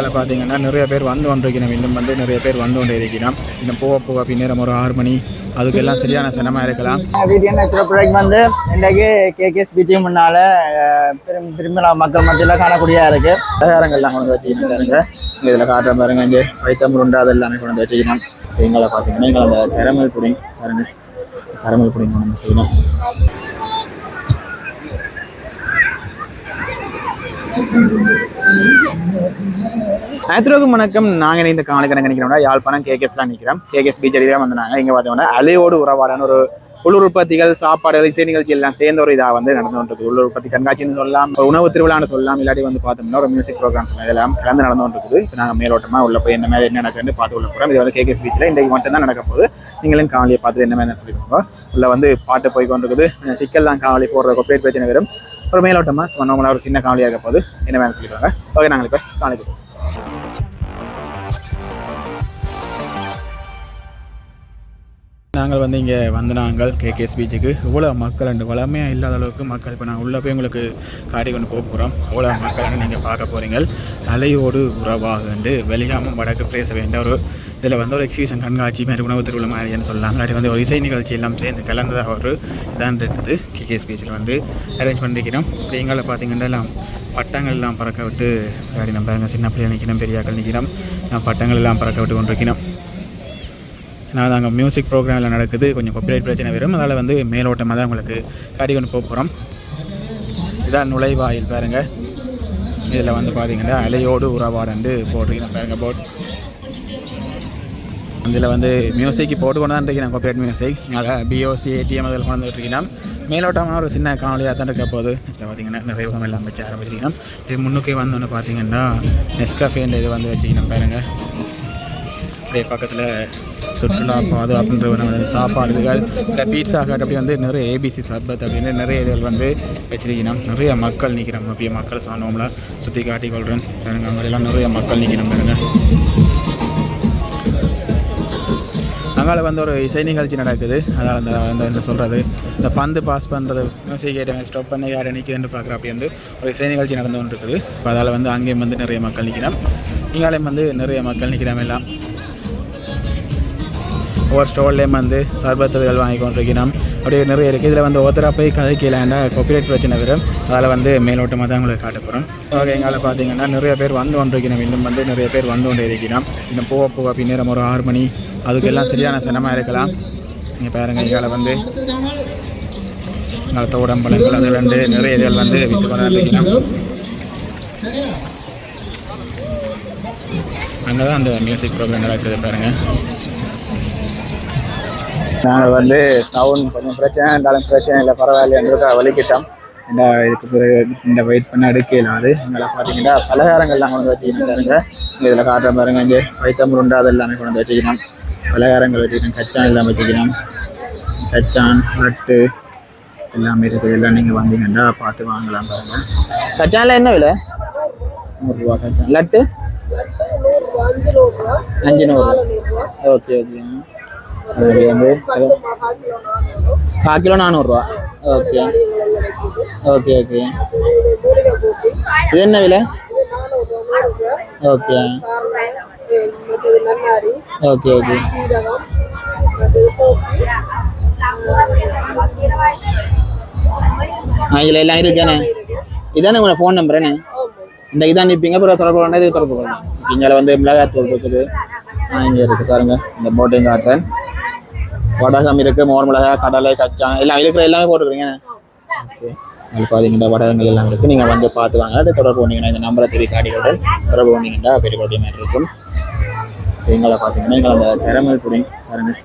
எங்களை பார்த்தீங்கன்னா நிறைய பேர் வந்து கொண்டிருக்கணும். இன்னும் வந்து நிறைய பேர் வந்து கொண்டு இருக்கிறோம். இன்னும் போக போக பின்னேறம் ஒரு 6 மணி அதுக்கெல்லாம் சரியான சினமாக இருக்கலாம். ப்ராடக்ட் வந்து இன்றைக்கு கேகேஎஸ் பிஜி முன்னால் திரும்ப மக்கள் மத்தியில் காணக்கூடியதாக இருக்குது. பலகாரங்கள்லாம் கொண்டு வச்சுக்கிட்டாருங்க. இதில் காட்டுற பாருங்க, இங்கே வைத்தமுருண்டை அதெல்லாமே கொண்டு வந்து வச்சுக்கணும். எங்களை பார்த்தீங்கன்னா எங்களை அந்த கரமல் புடிங் பாருங்க, கரமல் புடிங் கொண்டு செய்யணும். அனைத்துக்கும் வணக்கம். நாங்கள் இந்த காணொலிக்கு நினைக்கிறோம்னா யாழ்ப்பாணம் கேகேஎஸ் தான் நிற்கிறோம். கேகேஎஸ் பீச் தான் வந்தாங்க. இங்கே பார்த்தோம்னா அலையோடு உறவாடான ஒரு உள்ளூர் உற்பத்திகள், சாப்பாடுகள், இசை நிகழ்ச்சி எல்லாம் சேர்ந்த ஒரு இதாக வந்து நடந்து கொண்டிருக்கு. உள்ளூர் உற்பத்தி கண்காட்சின்னு சொல்லலாம், உணவு திருவிழான்னு சொல்லலாம், இல்லாட்டி வந்து பார்த்தோம்னா ஒரு மியூசிக் ப்ரோக்ராம்ஸ் இதெல்லாம் கலந்து நடந்து கொண்டிருக்குது. இப்போ நாங்கள் மேலோட்டமாக உள்ள போய் என்ன மாதிரி என்ன நடக்குதுன்னு பார்த்து உள்ள போகிறோம். இது வந்து கேகேஎஸ் பீச்சில் இன்றைக்கு மட்டும் தான் நடக்க போகுது. நீங்களும் காவலியை பார்த்துட்டு என்ன மாதிரி சொல்லிக்கோங்க. உள்ள வந்து பாட்டு போய் கொண்டிருக்குது. சிக்கல் தான் காவலி போடுற கொப்பேட் பிரச்சனை வரும். ஒரு மேலோட்டமாக சொன்னவங்களா ஒரு சின்ன காவலியாக இருக்க போது என்ன மாதிரி சொல்லிடுவாங்க. ஓகே, நாங்கள் இப்போ காவலிக்கு போகிறோம். நாங்கள் வந்து இங்கே வந்து நாங்கள் கேகேஎஸ் பீச்சுக்கு இவ்வளோ மக்கள் அண்டு வளமையாக இல்லாத அளவுக்கு மக்கள். இப்போ நாங்கள் உள்ளே போய் உங்களுக்கு காட்டி கொண்டு போக போகிறோம். இவ்வளோ மக்கள்னு நீங்கள் பார்க்க போகிறீங்க. அலையோடு உறவாகண்டு வெளியாமல் வடக்கு பேச வேண்டிய ஒரு இதில் வந்து ஒரு எக்ஸிபிஷன் கண்காட்சி மாதிரி உணவு திருவிழா மாதிரின்னு சொல்லலாம். இல்லாட்டி வந்து ஒரு இசை நிகழ்ச்சி எல்லாம் சேர்ந்து கலந்ததாக ஒரு இதான் இருக்குது. கேகேஎஸ் பீச்சில் வந்து அரேஞ்ச் பண்ணிக்கிறோம். இப்போ எங்களை பார்த்தீங்கன்னா எல்லாம் பட்டங்கள் எல்லாம் பறக்க விட்டு விளையாடி நம்ம பாருங்கள். சின்ன பிள்ளைகள் நிற்கணும், பெரியாக்கள் நிற்கிறோம். பட்டங்கள் எல்லாம் பறக்க விட்டு கொண்டிருக்கணும். நான் அங்கே மியூசிக் ப்ரோக்ராமில் நடக்குது. கொஞ்சம் காப்பிரைட் பிரச்சனை வரும். அதில் வந்து மேலோட்டமாக தான் உங்களுக்கு காட்டி கொண்டு போக போகிறோம். இதான் நுழைவாயில் பாருங்கள். இதில் வந்து பார்த்தீங்கன்னா அலையோடு உறவாடண்டு போட்டிருக்கேன் பாருங்கள் போட். இதில் வந்து மியூசிக் போட்டு கொண்டு தான் இருக்கேன். காப்பிரைட் மியூசிக் பிஓசி ஏடிஎம் அதில் கொண்டு வந்துருக்கீங்கன்னா மேலோட்டமாக ஒரு சின்ன காணொலியாக தான் இருக்க போகுது. இதில் பார்த்தீங்கன்னா நிறைய விதம் எல்லாம் வச்சு ஆரம்பிச்சிருக்கணும். இது முன்னுக்கே வந்தோன்னு பார்த்தீங்கன்னா நெஸ்காஃபேன்ற இது வந்து வச்சுக்கணும் பாருங்கள். அப்படியே பக்கத்தில் சுற்றுலா பாதுகாப்புன்ற சாப்பாடுகள், இந்த பீட்சா ஹட் அப்படி வந்து நிறைய ஏபிசி சர்பத் அப்படின்னு நிறைய இதுகள் வந்து வச்சிருக்கணும். நிறைய மக்கள் நிற்கிறோம். அப்படியே மக்கள் சாணவங்கள சுற்றி காட்டி கொள்கிறேன் பாருங்க. அங்கெல்லாம் நிறைய மக்கள் நிற்கிறோம் பாருங்க. அங்கால வந்து ஒரு இசை நிகழ்ச்சி நடக்குது. அதாவது அந்த என்ன சொல்கிறது, இந்த பந்து பாஸ் பண்ணுறது, மியூசிக் ஐட்டம் ஸ்டாப் பண்ணி யார் நிற்குதுன்னு பார்க்குற அப்படி வந்து ஒரு இசை நிகழ்ச்சி நடந்து கொண்டு இருக்குது. இப்போ அதால் வந்து அங்கேயும் வந்து நிறைய மக்கள் நிற்கிறோம். இங்காலையும் வந்து நிறைய மக்கள் நிற்கிறோம். எல்லாம் ஒவ்வொரு ஸ்டோர்லேயும் வந்து சர்பத்துகள் வாங்கி கொண்டிருக்கிறோம். அப்படியே நிறைய இருக்குது. இதில் வந்து ஒருத்தராக போய் கதைக்கலாண்டா காப்பிரைட் பிரச்சனை வரும். அதில் வந்து மேலோட்டமாக தான் உங்களுக்கு காட்ட போகிறோம். ஓகே, எங்களால் பார்த்தீங்கன்னா நிறைய பேர் வந்து கொண்டிருக்கிறோம். இன்னும் வந்து நிறைய பேர் வந்து கொண்டு இருக்கிறோம். இன்னும் போக போக பின்னேறம் ஒரு 6 மணி அதுக்கெல்லாம் சரியான சினமாக இருக்கலாம். நீங்கள் பாருங்கள், எங்களால் வந்து எங்களை தோடம்பழங்கள் அது ரெண்டு நிறைய இதுகள் வந்து விற்று கொண்டிருக்கிறோம். அங்கே தான் அந்த மியூசிக் ப்ரோக்ராம் நடக்குது பாருங்கள். நாங்கள் வந்து சவுண்ட் கொஞ்சம் பிரச்சனை இருந்தாலும் பிரச்சனை இல்லை, பரவாயில்ல என்று வலிக்கிட்டோம். இதுக்கு பிறகு இந்த வெயிட் பண்ண எடுக்கலாது. எங்களை பார்த்தீங்கன்னா பலகாரங்கள்லாம் கொண்டு வச்சுக்கிட்டாருங்க. இதில் காட்டுற பாருங்க, இங்கே வைத்தமுருண்டை அதெல்லாமே கொண்டு வந்து வச்சுக்கணும். பலகாரங்கள் வச்சுக்கணும். கச்சான் எல்லாம் வச்சுக்கணும். கச்சான் லட்டு எல்லாமே இருக்குது. எல்லாம் நீங்கள் வந்தீங்கன்னா பார்த்து வாங்கலாம் பாருங்கள். கச்சானில் என்ன விலை? 100 ரூபா. கச்சான் லட்டு 500. Okay okay. அது வந்து 1/4 கிலோ 400 ரூபா. Okay okay okay. இது என்ன விலை? Okay okay okay. இதில் எல்லாம் இருக்கானே. இதானே உங்களோட ஃபோன் நம்பருன்னு? இந்த இதான் நிற்பீங்க. அப்புறம் தொடர்பு கொண்டா இது தொடர்பு கொள்ளலாம். இங்கே வந்து மிளகாத்தூள் இருக்குது. இங்கே இருக்குது பாருங்க. இந்த போட்டையும் காட்டுறேன். வடகம் இருக்குது, மோர் மிளகாய், கடலை, கச்சான் எல்லாம் இருக்கிற எல்லாமே போட்டுக்கிறீங்க. ஓகே, அது பார்த்தீங்கன்னா வடகங்கள் எல்லாம் இருக்குது. நீங்கள் வந்து பார்த்து வாங்க. தொடர்பு பண்ணிங்கன்னா இந்த நம்பரை திருப்பி காட்டிகளுடன் தொடர்பு பண்ணிங்கன்னா பெரிய கோட்டை மாதிரி இருக்கும். எங்களை பார்த்தீங்கன்னா எங்களை அந்த கரமல் புடிங் பாருங்கள்.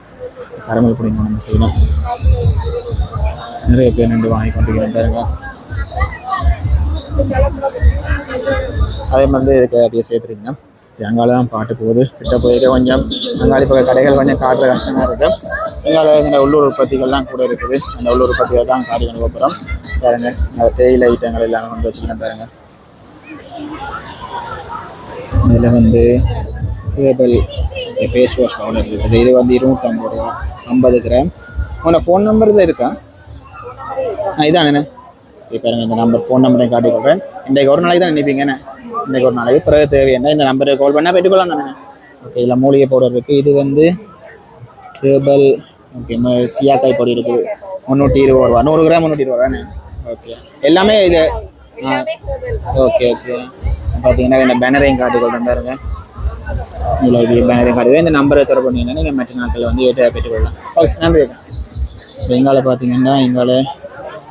கரமல் புடிங் நம்ம செய்யணும். நிறைய பேர் நின்று வாங்கி கொண்டிருக்கிறேன் பாருங்க. அதே மாதிரி இதுக்கு அப்படியே சேர்த்துருக்கீங்கன்னா எங்கால தான் பாட்டு போகுது. கிட்ட போயிட்டு கொஞ்சம் அங்காளி பக்கம் கடைகள் கொஞ்சம் காட்டுற கஷ்டமாக இருக்குது. எங்கால இந்த உள்ளூர் உற்பத்திகள்லாம் கூட இருக்குது. அந்த உள்ளூர் உற்பத்திகள் தான் காட்டி கொண்டு போகிறோம் பாருங்க. அந்த தேயிலை ஐட்டங்கள் எல்லாம் வந்து வச்சுக்கலாம் பாருங்க. இதில் வந்து ஹேர்பல் ஃபேஸ் வாஷ் பவுடர் இருக்குது. இது வந்து 250 ரூபா, 50 கிராம். உங்களோட ஃபோன் நம்பர் தான் இருக்கா? இதானே இப்போ பாருங்க. இந்த நம்பர் ஃபோன் நம்பரையும் காட்டி கொடுக்குறேன். இன்றைக்கு ஒரு நாளைக்கு தான் நினைப்பீங்கண்ணே. இன்றைக்கு ஒரு நாளைக்கு பிறகு தேவையான இந்த நம்பருக்கு கால் பண்ணால் பெற்றுக்கொள்ளலாம் தானே. ஓகே, இதில் மூலிகை பவுடர் இருக்குது. இது வந்து கேபிள். ஓகே, சியாக்காய் பொடி இருக்குது 320 ரூபா, 100 கிராம் 320 ரூபாண்ணே. ஓகே, எல்லாமே இது. ஓகே ஓகே, பார்த்தீங்கன்னா இந்த பேனரையும் காட்டி கொண்டு பாருங்க. இதில் பேனரையும் காட்டுவேன். இந்த நம்பரை தொடர்பு பண்ணிங்கன்னா நீங்கள் மற்ற நாட்களில் வந்து ஏற்ற பெற்றுக்கொள்ளலாம். ஓகே, நன்றி. எங்கால பார்த்தீங்கன்னா எங்கால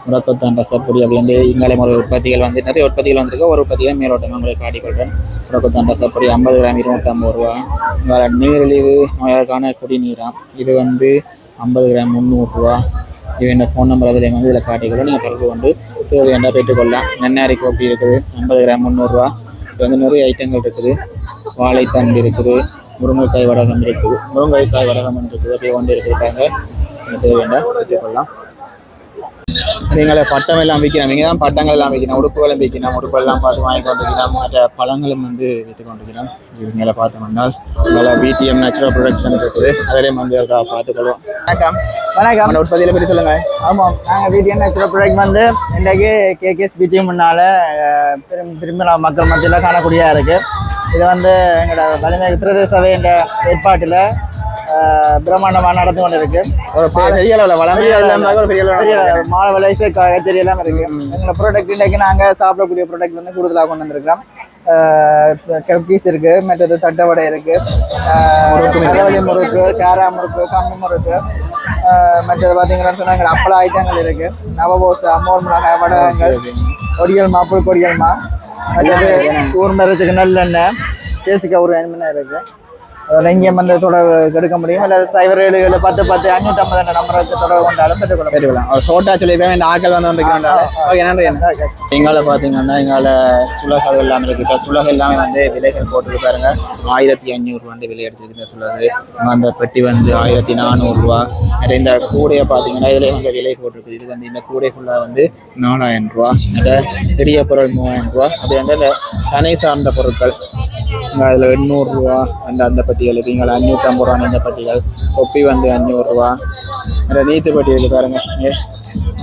முடக்கத்தான் ரசப்பொடி அப்படின்ட்டு இங்காலே ஒரு உற்பத்திகள் வந்து நிறைய உற்பத்திகள் வந்திருக்கு. ஒரு உற்பத்திகள் மேலோட்டமாக உங்களுக்கு காட்டிக்கொள்கிறேன். முடக்கத்தான் ரசப்பொடி 50 கிராம் 250 ரூபா. இங்கால நீரிழிவு நோயாளருக்கான குடிநீராம், இது வந்து 50 கிராம் 300 ரூபா. இது என்ன ஃபோன் நம்பர் அதில் வந்து இதில் காட்டிக்கொள்ள நீங்கள் தொடர்பு கொண்டு தேவையான பெற்றுக்கொள்ளலாம். நன்னாரி கோப்பி இருக்குது 50 கிராம் 300 ரூபா. இது வந்து நிறைய ஐட்டங்கள் இருக்குது. வாழைத்தண்டு இருக்குது, முருங்கைக்காய் வடகம் இருக்குது, முருங்கைக்காய் வடகம் இருக்குது, அப்படியே கொண்டு இருக்கிறாங்க. தேவையான பெற்றுக்கொள்ளலாம். நீங்களே பட்டம் எல்லாம் விற்கிறோம். நீங்கள் தான் பட்டங்கள் எல்லாம் விற்கணும், உடுப்புகளும் விற்கணும். உடுப்பெல்லாம் பார்த்து வாங்கி கொண்டிருக்கிறோம். மற்ற பழங்களும் வந்து விற்று கொண்டிருக்கிறோம். இவங்களை பார்த்தோம்னால் உங்களை பிடிஎம் நேச்சுரல் ப்ரொடக்ஷன் இருக்குது. அதிலேயும் வந்து பார்த்துக்கொள்வோம். வணக்கம். வணக்கம். அந்த உற்பத்தியில் பற்றி சொல்லுங்கள். ஆமாம், நாங்கள் பிடிஎம் நேச்சுரல் ப்ராடக்ட் வந்து இன்றைக்கு கேகேஎஸ்பிஜி முன்னால் திரும்ப மக்கள் மத்தியில் காணக்கூடியதாக இருக்குது. இது வந்து எங்களோட வலிமை பிரதேச சபை என்ற ஏற்பாட்டில் பிரம்மாண்டமாக நடந்து கொண்டு இருக்கு. ஒரு பெரிய அளவில் வளமையாக ஒரு பெரிய மாலை விளைச்சல் கச்சேரி எல்லாம் இருக்கு. எங்களோட ப்ராடக்ட் இன்றைக்கு நாங்கள் சாப்பிடக்கூடிய ப்ராடக்ட் வந்து கூடுதலாக கொண்டு வந்திருக்கிறோம். கப்பீஸ் இருக்கு, மற்றது தட்டவடை இருக்கு, தலைவலி முறுக்கு, கேரா முறுக்கு, கம்மி முறுக்கு, மற்றது பார்த்தீங்கன்னா சொன்னா எங்கள் அப்பள ஐட்டங்கள் இருக்கு. நவபோசை, அம்மோர் மிளகாய் வடகங்கள், கொடியல்மா, புல் கொடியல்மா, மற்றது ஊர்மரத்துக்கு நல்லெண்ணெய், தேசிக்காய் ஒரு எண்ணெய் இருக்கு. அதில் இங்கே வந்து தொடர்பு எடுக்க முடியும். இல்லை 07 10 10 550 நம்பரை வச்சு தொடர்பு கொண்டாலும் பெற்றுக்கொள்ளலாம். ஒரு சோட்டா சொல்லியிருப்பேன். இந்த ஆக்கள் வந்து ஓகே, நன்றி. எங்கால பார்த்தீங்கன்னா எங்கால சுலகள் எல்லாமே இருக்குது. சுலகம் எல்லாமே வந்து விலைகள் போட்டுருக்கு பாருங்க. 1500 ரூபாண்டு விலை அடிச்சிருக்கு சுலகு. அந்த பெட்டி வந்து 1400 ரூபா. இந்த கூடையை பார்த்தீங்கன்னா இதில் வந்து விலை போட்டிருக்கு. இது வந்து இந்த கூடை ஃபுல்லாக வந்து 4000 ரூபா. இந்த பெரிய பொருள் 3000 ரூபா. அது வந்து அந்த சனை சார்ந்த பொருட்கள் அதில் 800 ரூபா. அந்த பட்டிகள் இங்கே 550 ரூபா. இந்த பட்டிகள் தொப்பி வந்து 500 ரூபா. இந்த நீத்து பட்டி இருக்குது பாருங்க.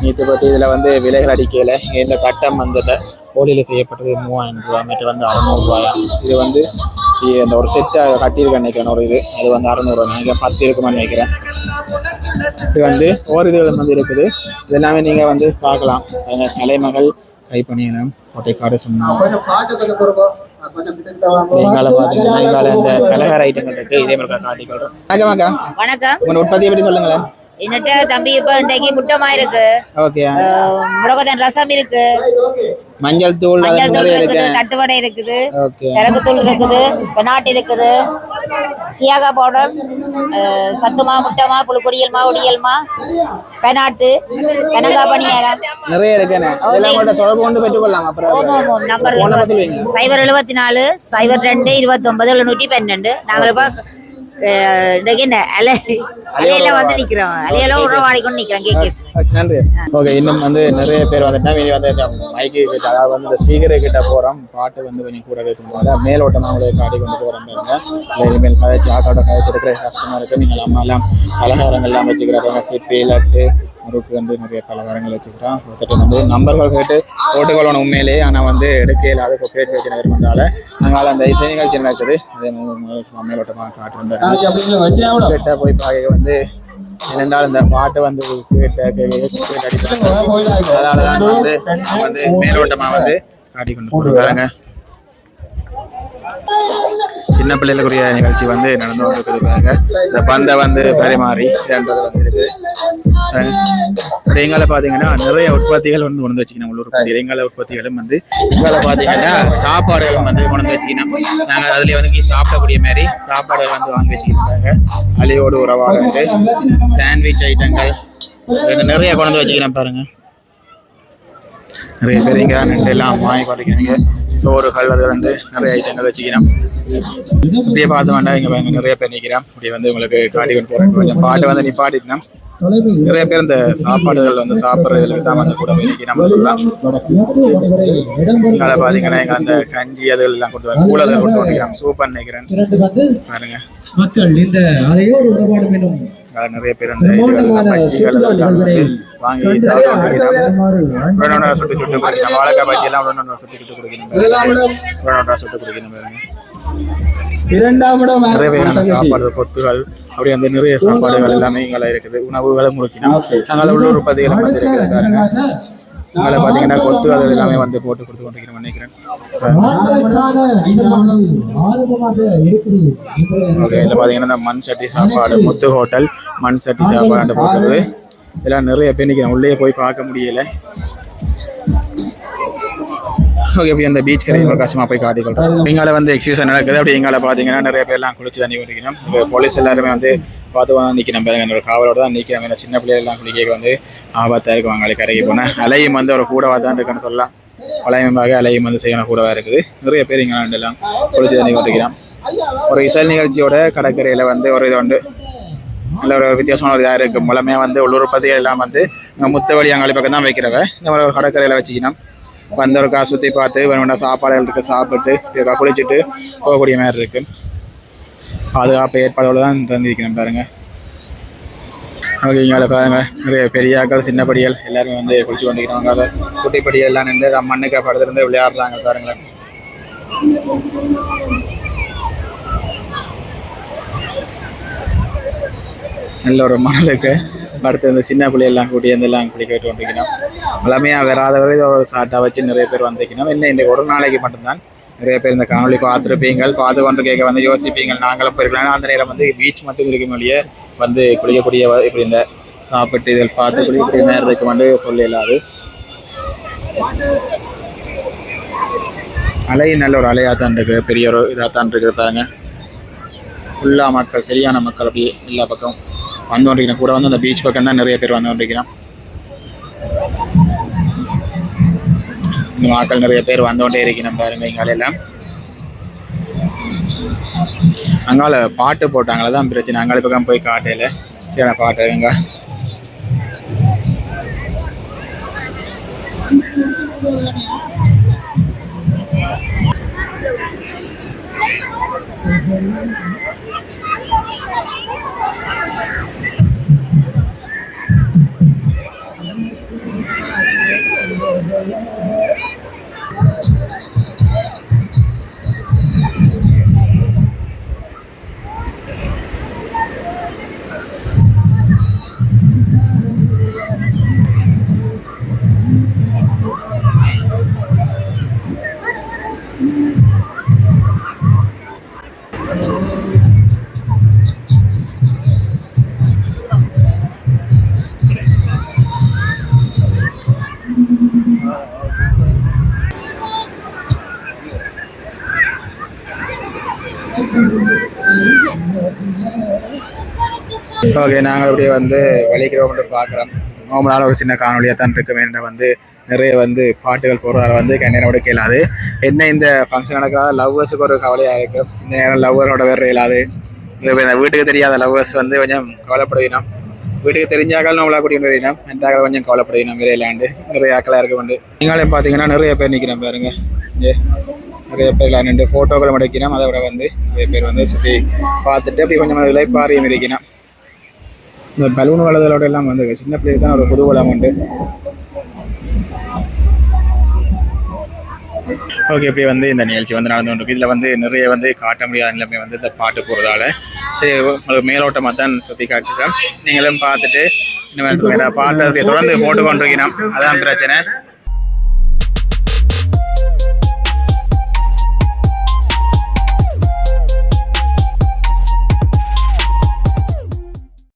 நீத்து பட்டி இதில் வந்து விலைகள் அடிக்கையில் இந்த கட்டம் வந்து கோழியில் செய்யப்பட்டது 3000 ரூபா. மற்ற வந்து 600 ரூபாயா. இது வந்து இந்த ஒரு செட்டை கட்டியிருக்கேன் நினைக்கிறேன். ஒரு இது அது வந்து 600 ரூபா. நினைக்கிறேன் 10 இருக்குமான்னு நினைக்கிறேன். இது வந்து ஒரு இதுகள் வந்து இருக்குது. இது எல்லாமே நீங்கள் வந்து பார்க்கலாம். கலைமகள் கைப்பணியினம் கோட்டைக்காடு சொன்னாங்க. எங்கால பாத்தீங்கன்னா எங்கால இந்த பலகார ஐட்டங்கள் இருக்கு. இதே மாதிரி காட்டிக்கொள்றோம். வணக்கம். வணக்கம். உங்க உற்பத்தியை பற்றி சொல்லுங்களேன். என்னட்ட தம்பி இப்ப இன்றைக்கு முட்டமா இருக்கு. ஓகே. முடக்கத்தான் ரசம் இருக்கு, மஞ்சள் தூள் இருக்குது, தட்டுவடை இருக்குது, சரக்கு தூள் இருக்குது, பெனாட் இருக்குது, சியாகா பவுடர், சத்துமா, முட்டமா, புழுக்கொடியல்மா, ஒடியல்மா, பெனாட்டு, கனகா பணியாரம் நிறைய இருக்குன்னு எல்லாம் கூட தொடர்பு கொண்டு பெற்றுக்கொள்ளலாம். அப்புறம் நம்பர் 074 02 29 712. நாங்கள் இப்ப அலையில வந்து நிக்கிறோம். அலையில உறவாடி கொண்டு நிக்கிறோம். கேகேஸ். நன்றி. ஓகே, இன்னும் வந்து நிறைய பேர் வந்துட்டா வந்து மைக்கு கிட்ட, அதாவது வந்து இந்த ஸ்பீக்கரை கிட்ட போறோம். பாட்டு வந்து கொஞ்சம் கூட இருக்கும்போது மேலோட்டமாக அவங்களை காட்டி கொண்டு போகிறோம் பாருங்க. இனிமேல் கதைச்சு ஆட்டோட கதைச்சிருக்கிற கஷ்டமா இருக்கு. நீங்கள் அம்மாலாம் பலகாரங்கள்லாம் வச்சுக்கிறாங்க. சிப்பி, லட்டு, முறுக்கு வந்து நிறைய பலகாரங்கள் வச்சுக்கிறோம். ஒருத்தர் வந்து நம்பர்கள் கேட்டு போட்டுக்கொள்ளணும் உண்மையிலேயே. ஆனால் வந்து எடுக்க இல்லாத பேச்சு வச்சு இருக்கிறதால நாங்கள் அந்த இசை நிகழ்ச்சி நடக்குது. அதே மாதிரி மேலோட்டமாக காட்டுறோம். கேட்ட போய் பாக்க வந்து இருந்தாலும் இந்த பாட்டு வந்து கேட்டு அடிப்பாங்க. அதனாலதான் வந்து மேலோட்டமா வந்து காட்டி கொண்டு போறாங்க. சின்ன பிள்ளைகளுக்குரிய நிகழ்ச்சி வந்து நடந்து கொண்டிருக்கிறாங்க. இந்த பந்தை வந்து பரிமாறி வந்து இருக்குது. எங்களை பார்த்தீங்கன்னா நிறைய உற்பத்திகள் வந்து கொண்டு வச்சுக்கணும். உள்ளூர் எங்களை உற்பத்திகளும் வந்து எங்களை பார்த்தீங்கன்னா சாப்பாடுகள் வந்து கொண்டு வச்சுக்கணும். நாங்கள் அதுலேயே வந்து சாப்பிடக்கூடிய மாதிரி சாப்பாடுகள் வந்து வாங்கி வச்சுக்கிட்டாங்க. அலையோடு உறவாக இருக்கு. சாண்ட்விச் ஐட்டங்கள் நிறைய கொண்டு வச்சுக்கணும் பாருங்க. நிறைய பேர் இங்கே எல்லாம் வாங்கி பார்த்துக்கிறீங்க. சோறுகள் அது வந்து நிறைய ஐட்டங்கள் வச்சுக்கிறோம். இப்படியே பார்த்து வேண்டாம். இங்கே பாருங்க நிறைய பேர் நிற்கிறோம். இப்படி வந்து உங்களுக்கு காட்டி கொண்டு போகிறேன். கொஞ்சம் பாட்டு வந்து நிப்பாட்டிட்டோம். நிறைய பேர் இந்த சாப்பாடுகள் வந்து சாப்பிட்றதுல தான் வந்து கூட நிற்கிறோம் சொல்லலாம். இங்கே பார்த்தீங்கன்னா எங்கள் அந்த கஞ்சி அதுகள் எல்லாம் கொடுத்து கூலர்கள் கொடுத்து வந்துக்கிறோம். சூப்பர் நினைக்கிறேன் பாருங்க. மக்கள் இந்த அலையோடு உறவாடும் எனும் நிறைய பேர் அந்த பஜ்ஜிகள் எல்லாம் வந்து வாங்கி சாப்பிட்டு சுட்டு சுட்டு குடிக்கணும். வாழைக்காய் பஜ்ஜி எல்லாம் சுட்டு சுட்டு குடிக்கணும். சுட்டு குடிக்கணும் பாருங்க. நிறைய வகையான சாப்பாடு கொத்துகள் அப்படி அந்த நிறைய சாப்பாடுகள் எல்லாமே இங்கே இருக்குது. உணவுகளை முழுக்கினோம். நாங்கள் உள்ளூர் பகுதிகள் வந்து இருக்குது பாருங்க. அங்கே பார்த்தீங்கன்னா கொத்துகள் எல்லாமே வந்து போட்டு கொடுத்து கொண்டிருக்கிறோம் நினைக்கிறேன். ஓகே, இதில் பார்த்தீங்கன்னா இந்த மண் சட்டி சாப்பாடு முத்து ஹோட்டல் மண் சட்டி சாப்பாடு போட்டுருது. இதெல்லாம் நிறைய பேர் நிற்கிறேன். உள்ளே போய் பார்க்க முடியல. ஓகே, அப்படி அந்த பீச் கரையை ஒரு கஷ்டமாக போய் காட்டிக்கொள்கிறோம். இங்கால வந்து எக்ஸிபிஷன் நடக்குது. அப்படி எங்கால பார்த்தீங்கன்னா நிறைய பேர்லாம் குளிச்சு தண்ணி குடிக்கணும். இப்போ போலீஸ் எல்லாருமே வந்து பார்த்து நிற்கிறேன் பாருங்க. என்னோட காவலோட தான் நிற்கிறேன். ஏன்னா சின்ன பிள்ளைகள்லாம் குளிக்க வந்து ஆபத்தாக இருக்கும். அவங்களை கரைக்கு போனால் அலையும் வந்து ஒரு கூடவாக தான் இருக்குன்னு சொல்லலாம். வளையமாக அலையும் வந்து செய்யணும் கூடவாக இருக்குது. நிறைய பேர் இங்கே எல்லாம் குளிச்சு தண்ணி குடிக்கிறோம். ஒரு இசை நிகழ்ச்சியோட கடற்கரையில் வந்து ஒரு இது உண்டு. நல்ல ஒரு வித்தியாசமான ஒரு இதாக இருக்குது. மூலமே வந்து உள்ளூர் பகுதிகள் எல்லாம் வந்து முத்தவழி அங்காளி பக்கம் தான் வைக்கிறவ. இந்த மாதிரி ஒரு கடற்கரையில் வச்சுக்கணும். வந்தவருக்கா சுற்றி பார்த்து வேணும்னா சாப்பாடுகள் இருக்குது, சாப்பிட்டு குளிச்சுட்டு போகக்கூடிய மாதிரி இருக்குது. பாதுகாப்பு ஏற்பாடோடு தான் தந்திருக்கிறேன் பாருங்கள். ஓகே, இங்கே பாருங்கள் நிறைய பெரியாக்கள் சின்னப்படிகள் எல்லாருமே வந்து குளிச்சு கொண்டிருக்கிறாங்க. அதை குட்டிப்படிகள் எல்லாம் நின்று மண்ணுக்கு படத்துலேருந்து விளையாடுறாங்க பாருங்களேன். நல்ல ஒரு மணலுக்கு அடுத்து இந்த சின்ன பிள்ளையெல்லாம் கூட்டி எல்லாம் குளிக்க விட்டு கொண்டிருக்கணும். எல்லாமே வராதவரை ஒரு சாட்டாக வச்சு நிறைய பேர் வந்திருக்கணும். இல்லை இந்த ஒரு நாளைக்கு மட்டும்தான் நிறைய பேர் இந்த காணொலி பார்த்துருப்பீங்கள். பார்த்து கொண்டு கேட்க வந்து யோசிப்பீங்கள் நாங்களும் போயிருக்கலாம். அந்த நேரம் வந்து பீச் மட்டும் இருக்கும் வழியே வந்து குளிக்கக்கூடிய இப்படி இந்த சாப்பிட்டு இதில் பார்த்து குளிக்கக்கூடிய நேரம் இருக்கும் வந்து சொல்லலாது. அலை நல்ல ஒரு அலையாக தான் இருக்குது. பெரிய ஒரு இதாக தான் இருக்குது பாருங்க. ஃபுல்லாக மக்கள் சரியான மக்கள் அப்படியே எல்லா பக்கம் வந்து கொண்டிருக்கிறோம். கூட வந்து அந்த பீச் பக்கம் தான் நிறைய பேர் வந்து கொண்டிருக்கிறோம். இந்த மக்கள் நிறைய பேர் வந்து கொண்டே இருக்கிறோம் பாருங்க. இங்காலெல்லாம் அங்கால பாட்டு போட்டாங்களே தான் பிரச்சனை. அங்கால பக்கம் போய் காட்டையில் சரி பாட்டுங்க. ஓகே, நாங்கள் அப்படியே வந்து வலிக்கிறோம்னு பார்க்குறோம். நார்மலான ஒரு சின்ன காணொலியாக தான் இருக்க வேண்டாம். வந்து நிறைய வந்து பாட்டுகள் போடுறதால வந்து நேரோட கேளாது. என்ன இந்த ஃபங்க்ஷன் நடக்கிறதா லவ்வர்ஸுக்கு ஒரு கவலையாக இருக்குது. இந்த நேரம் லவ்வரோட வேறு இயலாது. வீட்டுக்கு தெரியாத லவ்வர்ஸ் வந்து கொஞ்சம் கவலைப்படுவினோம். வீட்டுக்கு தெரிஞ்சாக்கள் நம்மளா கூட்டிகிட்டு வரையினோம். மென்டாக்கள் கொஞ்சம் கவலைப்படுவினோம். விரையிலாண்டு நிறைய ஆக்களாக இருக்க வேண்டு. நீங்களே பார்த்தீங்கன்னா நிறைய பேர் நிற்கிறோம் பாருங்க. நிறைய பேர் நின்று ஃபோட்டோக்கள் மடிக்கிறோம். அதை விட வந்து நிறைய பேர் வந்து சுற்றி பார்த்துட்டு அப்படி கொஞ்சம் இலைப்பாரியம் இருக்கணும். இந்த பலூன் வளதலோட எல்லாம் வந்து சின்ன பிள்ளைக்கு தான் ஒரு குதூகலம் உண்டு. ஓகே, இப்படி வந்து இந்த நிகழ்ச்சி வந்து நடந்து கொண்டிருக்கு. இதில் வந்து நிறைய வந்து காட்ட முடியாத நிலைமை வந்து இந்த பாட்டு போகிறதால சரி உங்களுக்கு மேலோட்டமாக தான் சுற்றி காட்டுறோம். நீங்களும் பார்த்துட்டு இந்த மாதிரி பாட்டை தொடர்ந்து போட்டு கொண்டிருக்கிறோம். அதான் பிரச்சனை.